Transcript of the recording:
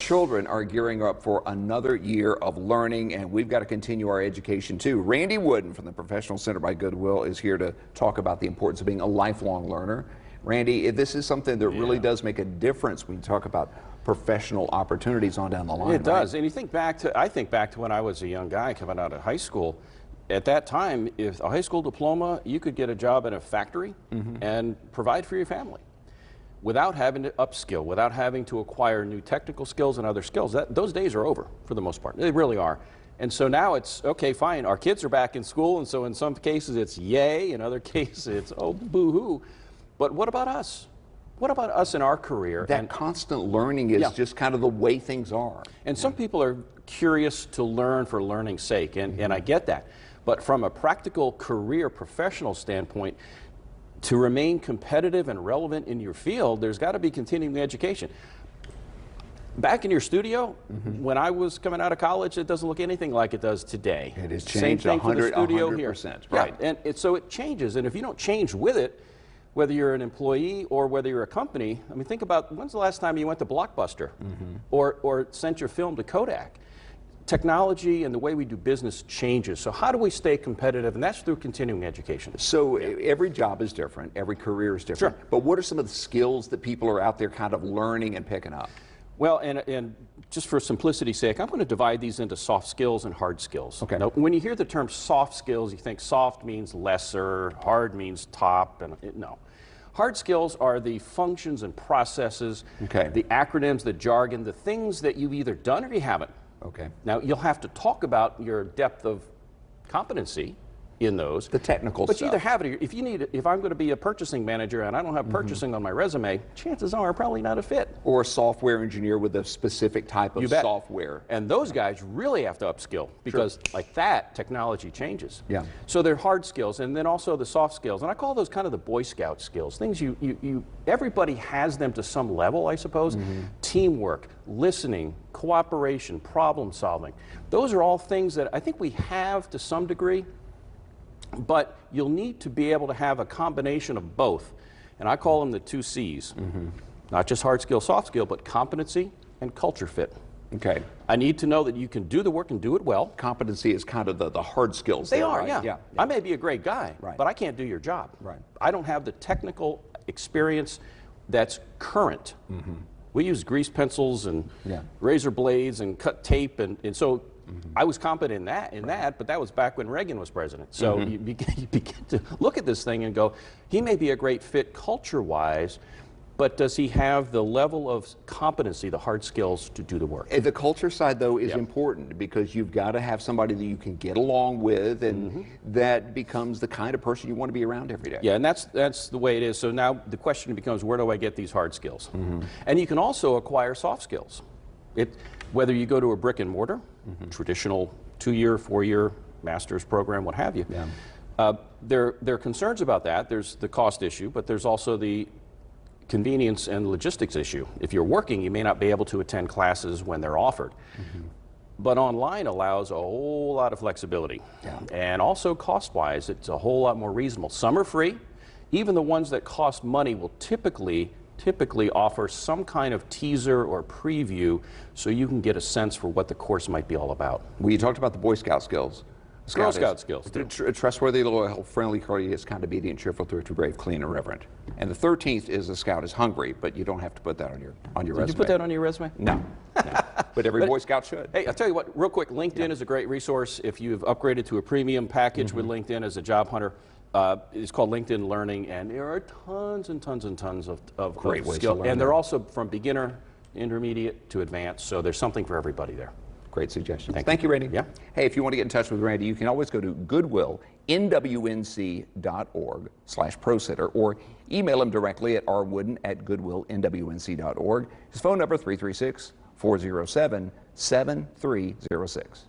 Children are gearing up for another year of learning, and we've got to continue our education too. Randy Wooden from the Professional Center by Goodwill is here to talk about the importance of being a lifelong learner. Randy, this is something that really does make a difference when you talk about professional opportunities on down the line. It does, and you think back to, I think back to when I was a young guy coming out of high school. At that time, if a high school diploma, you could get a job in a factory and provide for your family without having to upskill, without having to acquire new technical skills and other skills. Those days are over for the most part. They really are. And so now it's, okay, fine, our kids are back in school, and so in some cases it's yay, in other cases it's oh, boo-hoo. But what about us? What about us in our career? That constant learning is just kind of the way things are. And some people are curious to learn for learning's sake, and I get that. But from a practical career professional standpoint, to remain competitive and relevant in your field, there's got to be continuing education. Back in your studio, when I was coming out of college, it doesn't look anything like it does today. It has Same changed thing for the studio 100%, here. right. Yeah, and so it changes, and if you don't change with it, whether you're an employee or whether you're a company, I mean, think about when's the last time you went to Blockbuster or sent your film to Kodak? Technology and the way we do business changes. So how do we stay competitive? And that's through continuing education. So every job is different, every career is different. Sure. But what are some of the skills that people are out there kind of learning and picking up? Well, and just for simplicity's sake, I'm going to divide these into soft skills and hard skills. Okay. Now, when you hear the term soft skills, you think soft means lesser, hard means top, and no. Hard skills are the functions and processes, the acronyms, the jargon, the things that you've either done or you haven't. Okay. Now, you'll have to talk about your depth of competency in those. The technical but stuff. you either have it, or if I'm going to be a purchasing manager and I don't have purchasing on my resume, chances are probably not a fit. Or a software engineer with a specific type of software. And those guys really have to upskill because like that, technology changes. Yeah. So they're hard skills, and then also the soft skills. And I call those kind of the Boy Scout skills. Things everybody has them to some level, I suppose. Teamwork, listening, cooperation, problem solving. Those are all things that I think we have to some degree. But you'll need to be able to have a combination of both. And I call them the 2 C's. Not just hard skill, soft skill, but competency and culture fit. Okay. I need to know that you can do the work and do it well. Competency is kind of the hard skills. They there, are, right? yeah. I may be a great guy, Right. but I can't do your job. Right. I don't have the technical experience that's current. We use grease pencils and razor blades and cut tape, and so I was competent in that, but that was back when Reagan was president. So you begin to look at this thing and go, he may be a great fit culture-wise, but does he have the level of competency, the hard skills to do the work? The culture side, though, is important because you've got to have somebody that you can get along with, and that becomes the kind of person you want to be around every day. Yeah, and that's the way it is. So now the question becomes, where do I get these hard skills? And you can also acquire soft skills. Whether you go to a brick and mortar, traditional 2-year, 4-year master's program, what have you. There are concerns about that. There's the cost issue, but there's also the convenience and logistics issue. If you're working, you may not be able to attend classes when they're offered. But online allows a whole lot of flexibility. And also cost-wise, it's a whole lot more reasonable. Some are free. Even the ones that cost money will typically offer some kind of teaser or preview so you can get a sense for what the course might be all about. Well, you talked about the Boy Scout skills. Girl Scout skills. Trustworthy, loyal, friendly, courteous, kind, obedient, cheerful, thrifty, brave, clean, and reverent. And the 13th is a scout is hungry, but you don't have to put that on your resume. Did you put that on your resume? No. But every Boy Scout should. Hey, I'll tell you what, real quick, LinkedIn is a great resource. If you've upgraded to a premium package with LinkedIn as a job hunter, it's called LinkedIn Learning, and there are tons and tons and tons of great ways skill. to learn. And they're also from beginner, intermediate to advanced, so there's something for everybody there. Great suggestions. Thank you, Randy. Yeah. Hey, if you want to get in touch with Randy, you can always go to goodwillnwnc.org/ProSitter or email him directly at rwooden@goodwillnwnc.org. His phone number 336-407-7306.